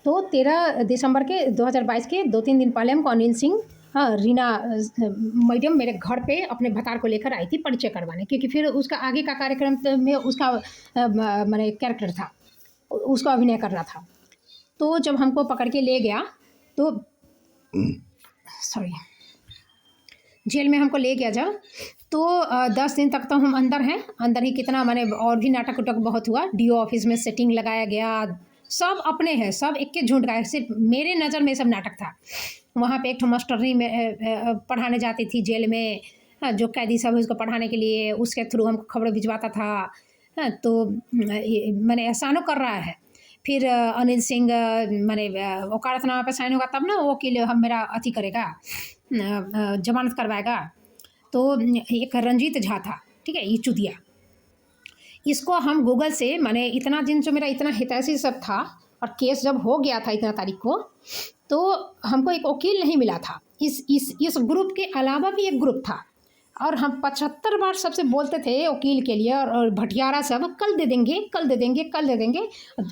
तो 13 दिसंबर के 2022 के 2-3 दिन पहले हमको अनिल सिंह, हाँ, रीना मैडम मेरे घर पे अपने भतार को लेकर आई थी परिचय करवाने, क्योंकि फिर उसका आगे का कार्यक्रम में उसका माने कैरेक्टर था, उसको अभिनय करना था। तो जब हमको पकड़ के ले गया तो सॉरी जेल में हमको ले गया जब, तो 10 दिन तक तो हम अंदर हैं, अंदर ही कितना माने और भी नाटक उटक बहुत हुआ। डीओ ऑफिस में सेटिंग लगाया गया, सब अपने हैं, सब एक के झुंड का है, सिर्फ मेरे नज़र में सब नाटक था। वहाँ पे एक ठो मास्टरनी में पढ़ाने जाती थी जेल में, हाँ, जो कैदी सब है उसको पढ़ाने के लिए, उसके थ्रू हमको खबर भिजवाता था। हाँ, तो मैंने एहसानो कर रहा है। फिर अनिल सिंह मैंने वकालतनामा पे साइन होगा तब ना वो वकील हम मेरा अथी करेगा, जमानत करवाएगा। तो एक रंजीत झा था, ठीक है, ये चुदिया, इसको हम गूगल से माने इतना दिन जो मेरा इतना हितैषी सब था और केस जब हो गया था इतना तारीख को, तो हमको एक वकील नहीं मिला था। इस ग्रुप के अलावा भी एक ग्रुप था और हम 75 बार सबसे बोलते थे वकील के लिए, और भटियारा सब कल दे देंगे, कल दे देंगे, कल दे देंगे।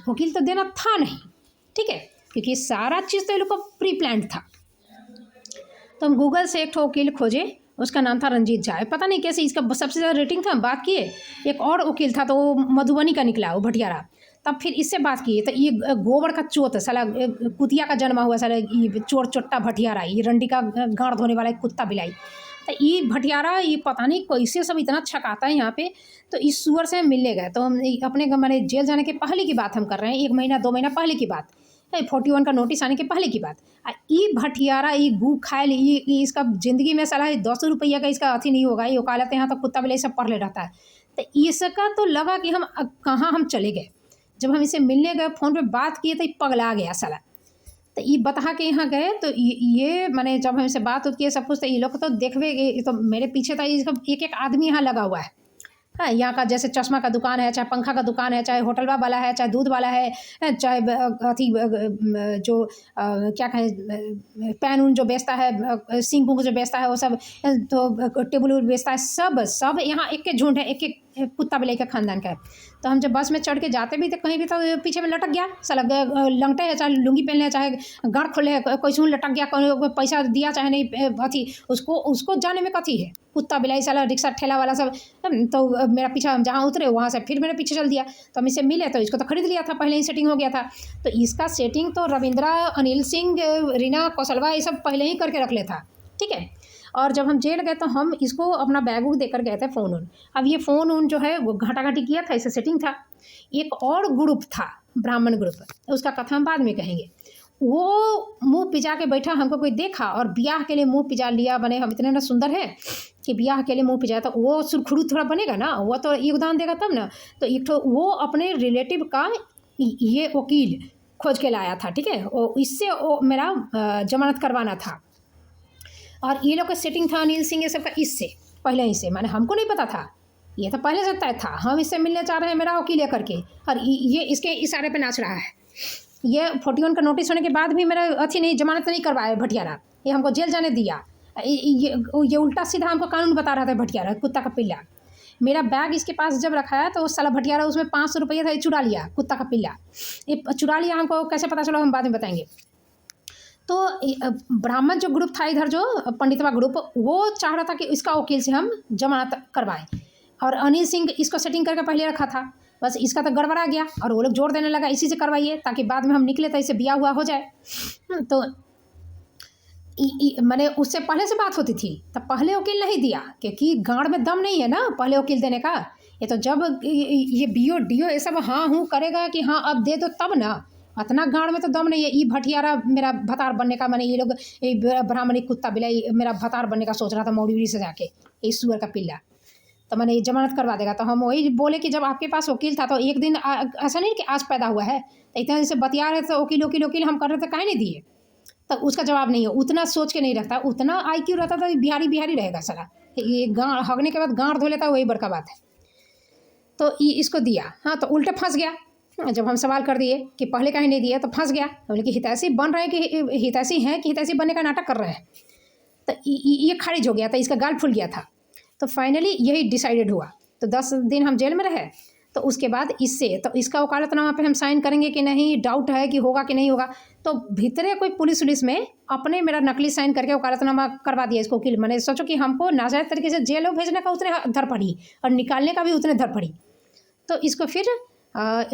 वकील तो देना था नहीं, ठीक है, क्योंकि सारा चीज़ तो ये लोग को प्री प्लान था। तो हम गूगल से एक ठो वकील खोजे, उसका नाम था रंजीत झा। पता नहीं कैसे इसका सबसे ज़्यादा रेटिंग था, हम बात किए। एक और वकील था तो वो मधुबनी का निकला, वो भटियारा। तब फिर इससे बात की तो ये गोबर का चोत साला कुतिया का जन्मा हुआ साला, ये चोर चोट्टा भटियारा, ये रंडी का गाँड धोने वाला एक कुत्ता बिलाई। तो ये भटियारा ये पता नहीं कैसे सब इतना छकाता है यहाँ पे। तो इस सुअर से हम मिलने गए, तो हम अपने मैंने जेल जाने के पहले की बात हम कर रहे हैं, 1 महीना 2 महीना पहले की बात, 41 का नोटिस आने के पहले की बात। ये भटियारा ये गू खाए ये इसका ज़िंदगी में साला 200 रुपया का इसका अथी नहीं होगा। ये वकालत यहाँ तो कुत्ता बिलाई सब पढ़ ले रहता है। तो इसका तो लगा कि हम कहाँ हम चले गए। जब हम इसे मिलने गए, फ़ोन पे बात किए तो ये पगला गया साला। तो ये बता के यहाँ गए, तो ये मैंने जब हमसे बात किए सब कुछ, तो ये लोग तो देखवे, तो मेरे पीछे था इसका एक एक आदमी यहाँ लगा हुआ है। हाँ, यहाँ का जैसे चश्मा का दुकान है, चाहे पंखा का दुकान है, चाहे होटल वाला है, चाहे दूध वाला है, चाहे अथी जो क्या कहें पैन उन जो बेचता है, सिंग उंग जो बेचता है वो सब, तो टेबल उल बेचता है, सब यहाँ एक के झुंड है, एक एक कुत्ता बिलाई का खानदान का है। तो हम जब बस में चढ़ के जाते भी थे कहीं भी, तो पीछे में लटक गया साला, लंगटे है, चाहे लुंगी पहन ले, चाहे गाँठ खोले है, कोई सुन लटक गया, कोई पैसा दिया चाहे नहीं, अथी उसको जाने में कथी है, कुत्ता बिलाई साला रिक्शा ठेला वाला सब। तो मेरा पीछा, हम जहाँ उतरे वहाँ से फिर मेरे पीछे चल दिया। तो हम इससे मिले तो इसको तो खरीद लिया था, पहले ही सेटिंग हो गया था। तो इसका सेटिंग तो रविंद्रा, अनिल सिंह, रीना कौशलवा ये सब पहले ही करके रख लेता, ठीक है। और जब हम जेल गए तो हम इसको अपना बैग वूग देकर गए थे, फ़ोन उन। अब ये फ़ोन उन जो है वो घाटा-घाटी किया था, इससे सेटिंग था। एक और ग्रुप था, ब्राह्मण ग्रुप, उसका कथा हम बाद में कहेंगे। वो मुँह पिजा के बैठा, हमको कोई देखा और ब्याह के लिए मुँह पिजा लिया, बने हम इतने ना सुंदर है कि ब्याह के लिए मुँह पिजाया। तो वो सुरखुरू थोड़ा बनेगा ना, वो तो योगदान देगा तब ना। तो एक तो वो अपने रिलेटिव का ये वकील खोज के लाया था, ठीक है, और इससे वो मेरा जमानत करवाना था। और ये लोग का सेटिंग था अनिल सिंह ये सब का इससे पहले ही से, माने हमको नहीं पता था, ये तो पहले से तय था। हम इससे मिलने चाह रहे हैं मेरा वकील करके, और ये इसके इशारे पे नाच रहा है। ये 41 का नोटिस होने के बाद भी मेरा अथी नहीं, जमानत नहीं करवाया भटियारा, ये हमको जेल जाने दिया। ये उल्टा सीधा हमको कानून बता रहा था भटियारा, कुत्ता का पिल्ला। मेरा बैग इसके पास जब रखाया तो साला भटियारा उसमें 500 रुपया था, ये चुरा लिया, कुत्ता का पिल्ला ये चुरा लिया। हमको कैसे पता चला हम बाद में बताएंगे। तो ब्राह्मण जो ग्रुप था इधर, जो पंडितवा ग्रुप, वो चाह रहा था कि इसका वकील से हम जमानत करवाएं, और अनिल सिंह इसको सेटिंग करके पहले रखा था। बस इसका तो गड़बड़ा गया और वो लोग जोर देने लगा इसी से करवाइए, ताकि बाद में हम निकले तो इसे ब्याह हुआ हो जाए। तो मैंने उससे पहले से बात होती थी, तब पहले वकील नहीं दिया, क्योंकि गाँड में दम नहीं है ना पहले वकील देने का। ये तो जब ये बीओ डीओ ये सब हाँ हूँ करेगा कि हाँ अब दे दो तब ना, इतना गाँड में तो दम नहीं है। ये भटियारा मेरा भतार बनने का, मैंने ये लोग ब्राह्मणी कुत्ता बिलाई मेरा भतार बनने का सोच रहा था मौड़ी से जाके, इस सुअर का पिल्ला। तो मैंने जमानत करवा देगा। तो हम वही बोले कि जब आपके पास वकील था तो एक दिन ऐसा नहीं कि आज पैदा हुआ है, तो इतना जैसे बतिया रहे थे वकील वकील वकील हम कर रहे थे, काहे नहीं दिए। तो उसका जवाब नहीं है, उतना सोच के नहीं रखता, उतना IQ रहता तो बिहारी बिहारी रहेगा साला। ये गाँड हगने के बाद गाँड धो लेता, वही बड़का बात है। तो ये इसको दिया, हाँ, तो उल्टे फंस गया। जब हम सवाल कर दिए कि पहले काहे नहीं दिया, तो फंस गया। बोले कि हितैषी बन रहे हैं कि हितैषी हैं कि हितैषी बनने का नाटक कर रहे हैं। तो ये खारिज हो गया था, इसका गाल फूल गया था। तो फाइनली यही डिसाइडेड हुआ। तो 10 दिन हम जेल में रहे। तो उसके बाद इससे तो इसका वकालतनामा पे हम साइन करेंगे कि नहीं, डाउट है कि होगा कि नहीं होगा। तो भीतरे कोई पुलिस उलिस में अपने मेरा नकली साइन करके वकालतनामा करवा दिया इसको वकील। मैंने सोचो कि हमको नाजायज़ तरीके से जेल में भेजने का उतने धर पड़ी और निकालने का भी उतने धर पड़ी। तो इसको फिर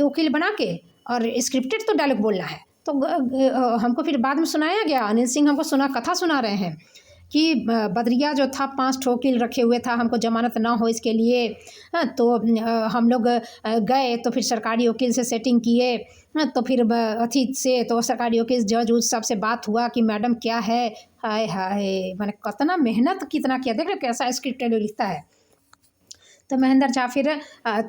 वकील बना के और स्क्रिप्टेड तो डायलॉग बोलना है। तो हमको फिर बाद में सुनाया गया, अनिल सिंह हमको कथा सुना रहे हैं कि बदरिया जो था 5 ठो वकील रखे हुए था, हमको जमानत ना हो इसके लिए। तो हम लोग गए तो फिर सरकारी वकील से सेटिंग किए। तो फिर अथी से तो सरकारी वकील जज उस सब से बात हुआ कि मैडम क्या है। हाय हाय, मैंने कितना मेहनत कितना किया, देख रहे कैसा स्क्रिप्ट लिखता है। तो महेंद्र झा फिर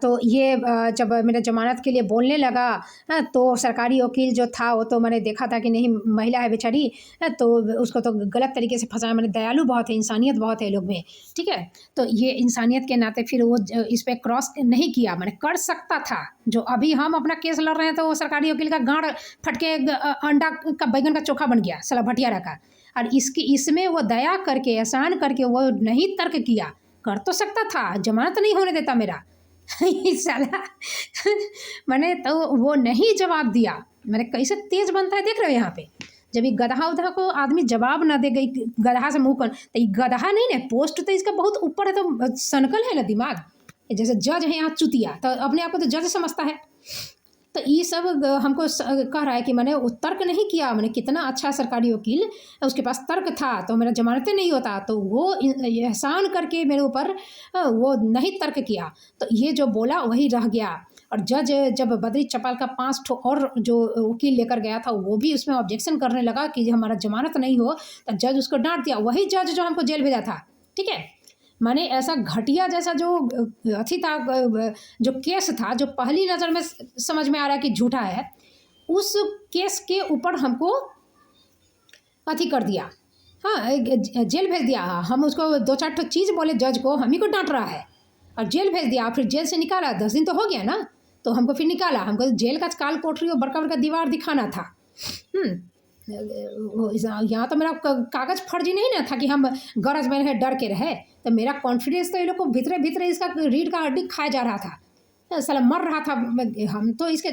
तो ये जब मेरे ज़मानत के लिए बोलने लगा तो सरकारी वकील जो था वो तो मैंने देखा था कि नहीं महिला है बेचारी, तो उसको तो गलत तरीके से फंसाया। मैंने दयालु बहुत है, इंसानियत बहुत है लोग में, ठीक है। तो ये इंसानियत के नाते फिर वो इस पर क्रॉस नहीं किया। मैंने कर सकता था, जो अभी हम अपना केस लड़ रहे हैं तो वो सरकारी वकील का गाँड फट के अंडा का बैगन का चोखा बन गया, साला भटियारा का। और इसमें वो दया करके एहसान करके वो नहीं तर्क किया। कर तो सकता था, जमानत नहीं होने देता मेरा साला मैंने तो वो नहीं जवाब दिया। मैंने कैसे तेज बनता है देख रहे हो यहाँ पे। जब ये गधा उधा को आदमी जवाब ना दे, गई गधा से मुंह कर, तो ये गधा नहीं ना, पोस्ट तो इसका बहुत ऊपर है, तो सनकल है ना दिमाग। जैसे जज है यहाँ चुतिया, तो अपने आप को तो जज समझता है। तो ये सब हमको कह रहा है कि मैंने वो तर्क नहीं किया। मैंने कितना अच्छा सरकारी वकील, उसके पास तर्क था तो मेरा जमानतें नहीं होता, तो वो एहसान करके मेरे ऊपर वो नहीं तर्क किया। तो ये जो बोला वही रह गया। और जज जब बद्री चपाल का 5 ठो और जो वकील लेकर गया था वो भी उसमें ऑब्जेक्शन करने लगा कि हमारा जमानत नहीं हो, तो जज उसको डांट दिया। वही जज जो हमको जेल भेजा था, ठीक है। माने ऐसा घटिया जैसा जो अथी था, जो केस था, जो पहली नज़र में समझ में आ रहा है कि झूठा है, उस केस के ऊपर हमको अथी कर दिया। हाँ, जेल भेज दिया। हम उसको 2-4 ठो चीज़ बोले जज को, हम ही को डांट रहा है और जेल भेज दिया। फिर जेल से निकाला, 10 दिन तो हो गया ना, तो हमको फिर निकाला। हमको जेल का काल कोठरी और बड़का बड़का दीवार दिखाना था। यहाँ तो मेरा कागज़ फर्जी नहीं ना था कि हम गरज में रहे, डर के रहे। तो मेरा कॉन्फिडेंस तो ये लोग को भीतरे भीतरे इसका रीढ़ का हड्डी खाया जा रहा था, साला मर रहा था। हम तो इसके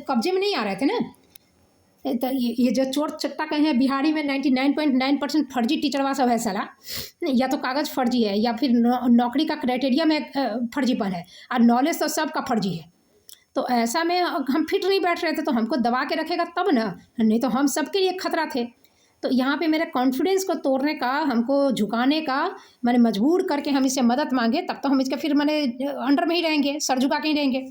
कब्जे में नहीं आ रहे थे ना। तो ये जो चोर चट्टा कहे हैं बिहारी में 99.9% फर्जी टीचरवा सब है साला। या तो कागज़ फर्जी है या फिर नौकरी का क्राइटेरिया में फर्जीपन है, और नॉलेज तो सबका फर्जी है। तो ऐसा में हम फिट नहीं बैठ रहे थे, तो हमको दबा के रखेगा तब ना, नहीं तो हम सबके लिए खतरा थे। तो यहाँ पे मेरे कॉन्फिडेंस को तोड़ने का, हमको झुकाने का, मैंने मजबूर करके हम इससे मदद मांगे, तब तो हम इसके फिर मैंने अंडर में ही रहेंगे, सर झुका के ही रहेंगे।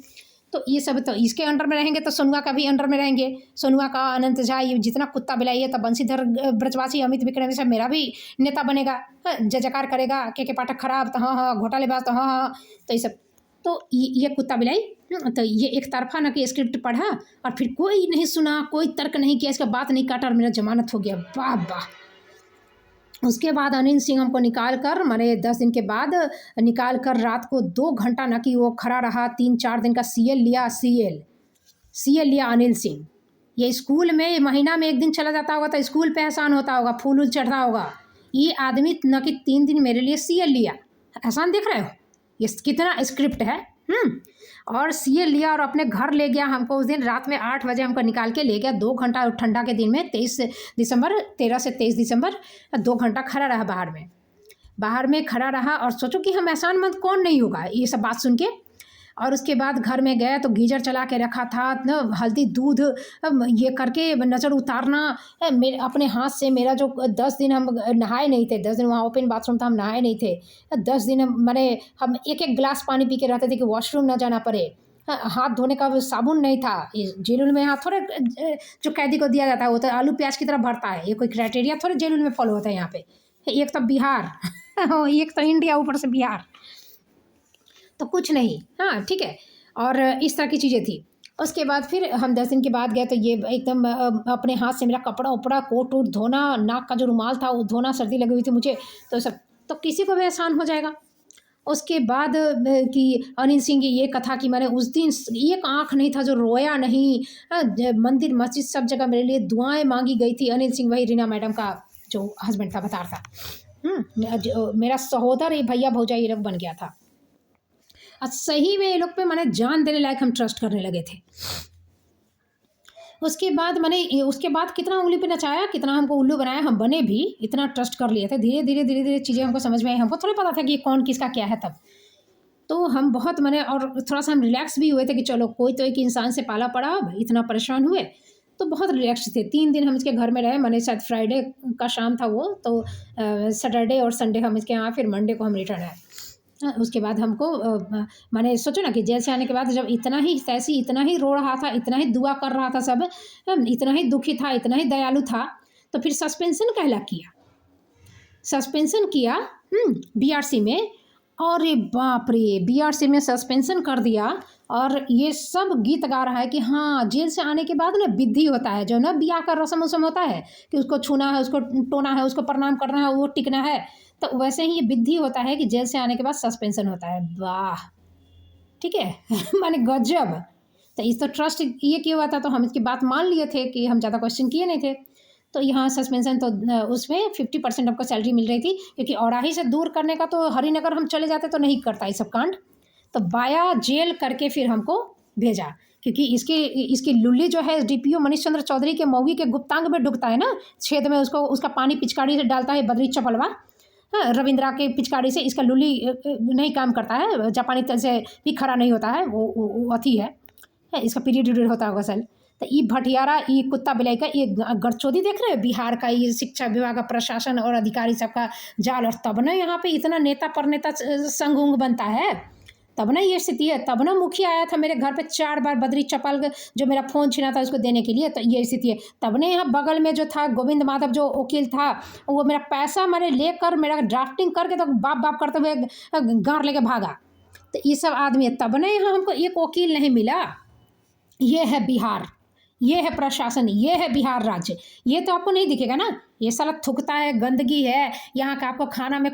तो ये सब तो इसके अंडर में रहेंगे, तो सोनुआ का भी अंडर में रहेंगे। सोनुआ का, अनंत झा, ये जितना कुत्ता बिलाई है, तब बंशीधर ब्रजवासी, अमित विक्रम, सब मेरा भी नेता बनेगा, जयकार करेगा। के पाठक खराब, तो हाँ घोटालेबाज, तो हाँ। तो ये सब तो ये कुत्ता बिलाई, तो ये एक तरफा ना कि स्क्रिप्ट पढ़ा और फिर कोई नहीं सुना, कोई तर्क नहीं किया, इसका बात नहीं काटा और मेरा जमानत हो गया। वाह वाह। उसके बाद अनिल सिंह हमको निकाल कर, मैंने 10 दिन के बाद निकाल कर रात को 2 घंटा ना कि वो खड़ा रहा, 3-4 दिन का सीएल लिया अनिल सिंह। ये स्कूल में महीना में 1 दिन चला जाता होगा तो स्कूल पे एहसान होता होगा, फूल उल चढ़ता होगा। ये आदमी न कि 3 दिन मेरे लिए सीएल लिया। एहसान देख रहे हो ये कितना स्क्रिप्ट है। और सीएल लिया और अपने घर ले गया हमको। उस दिन रात में 8 बजे हमको निकाल के ले गया। 2 घंटा ठंडा के दिन में 13 से 23 दिसंबर 2 घंटा खड़ा रहा बाहर में खड़ा रहा। और सोचो कि हम एहसानमंद कौन नहीं होगा ये सब बात सुन के। और उसके बाद घर में गए तो गीजर चला के रखा था, हल्दी दूध ये करके नज़र उतारना मेरे अपने हाथ से। मेरा जो 10 दिन हम नहाए नहीं थे, 10 दिन वहाँ ओपन बाथरूम था, हम नहाए नहीं थे 10 दिन। मैंने हम एक गिलास पानी पी के रहते थे कि वॉशरूम ना जाना पड़े। हाथ धोने का साबुन नहीं था। जेल में यहाँ थोड़े जो कैदी को दिया जाता है वो तो आलू प्याज की तरह भरता है, ये कोई क्राइटेरिया थोड़े जेल में फॉलो होता है यहाँ पे। एक तो बिहार एक तो इंडिया, ऊपर से बिहार, तो कुछ नहीं। हाँ ठीक है। और इस तरह की चीज़ें थी। उसके बाद फिर हम 10 दिन के बाद गए तो ये एकदम अपने हाथ से मेरा कपड़ा उपड़ा कोट वोट धोना, नाक का जो रुमाल था वो धोना, सर्दी लगी हुई थी मुझे, तो सब तो किसी को भी आसान हो जाएगा। उसके बाद कि अनिल सिंह की ये कथा कि मैंने उस दिन एक आँख नहीं था जो रोया नहीं। मंदिर मस्जिद सब जगह मेरे लिए दुआएं मांगी गई थी। अनिल सिंह वही रीना मैडम का जो हस्बैंड था, बता था। मेरा सहोदर ये भैया भौजाई ये लोग बन गया था। और सही में ये लोग पे मैंने जान देने लायक हम ट्रस्ट करने लगे थे। उसके बाद कितना उंगली पे नचाया, कितना हमको उल्लू बनाया, हम बने भी, इतना ट्रस्ट कर लिए थे। धीरे धीरे चीज़ें हमको समझ में आई, हमको थोड़ा पता था कि कौन किसका क्या है तब। तो हम बहुत मैंने और थोड़ा सा हम रिलैक्स भी हुए थे कि चलो कोई तो एक इंसान से पाला पड़ा, अब इतना परेशान हुए तो बहुत रिलैक्स थे। 3 दिन हम इसके घर में रहे, मैंने शायद फ्राइडे का शाम था वो, तो सैटरडे और संडे हम इसके यहाँ, फिर मंडे को हम रिटर्न आए। उसके बाद हमको मैंने सोचो ना कि जेल से आने के बाद जब इतना ही तैसी, इतना ही रो रहा था, इतना ही दुआ कर रहा था सब, इतना ही दुखी था, इतना ही दयालु था, तो फिर सस्पेंशन कहला किया, सस्पेंशन किया बीआरसी में। और ये बाप रे, बीआरसी में सस्पेंशन कर दिया। और ये सब गीत गा रहा है कि हाँ जेल से आने के बाद ना विधि होता है, जो ना ब्याह का रस्म उसम होता है कि उसको छूना है, उसको टोना है, उसको प्रणाम करना है, वो टिकना है, तो वैसे ही ये विधि होता है कि जेल से आने के बाद सस्पेंशन होता है। वाह, ठीक है माने गजब। तो इस तो ट्रस्ट ये किया हुआ था, तो हम इसकी बात मान लिए थे कि हम ज़्यादा क्वेश्चन किए नहीं थे। तो यहाँ सस्पेंशन, तो उसमें 50% हमको सैलरी मिल रही थी, क्योंकि औराही से दूर करने का तो हरिनगर हम चले जाते तो नहीं करता ये सब कांड, तो बाया जेल करके फिर हमको भेजा। क्योंकि इसकी लुल्ली जो है डीपीओ मनीष चंद्र चौधरी के मौगी के गुप्तांग में डुबता है ना, छेद में उसका पानी पिचकारी से डालता है बद्री चपलवा। हाँ, रविंद्रा के पिचकारी से इसका लुल्ली नहीं काम करता है, जापानी तरह से भी खड़ा नहीं होता है, वो अथी है, इसका पीरियड होता होगा सर। तो ये भटियारा, ये कुत्ता बिलाई का ये गड़चोदी देख रहे हो, बिहार का ये शिक्षा विभाग का प्रशासन और अधिकारी सबका जाल। और तब ना यहाँ पे इतना नेता पर नेता संग उंग बनता है, तब ना ये स्थिति है। तब ना मुखिया आया था मेरे घर पे 4 बार बद्री चपल, जो मेरा फ़ोन छीना था उसको देने के लिए, तो ये स्थिति है। तब ने यहाँ बगल में जो था गोविंद माधव जो वकील था, वो मेरा पैसा मैंने लेकर, मेरा ड्राफ्टिंग करके तो बाप करते हुए गार लेके भागा। तो ये सब आदमी है। तब ने यहाँ हमको एक वकील नहीं मिला। ये है बिहार, ये है प्रशासन, ये है बिहार राज्य। ये तो आपको नहीं दिखेगा ना, ये साला थूकता है, गंदगी है यहाँ का, आपको खाना में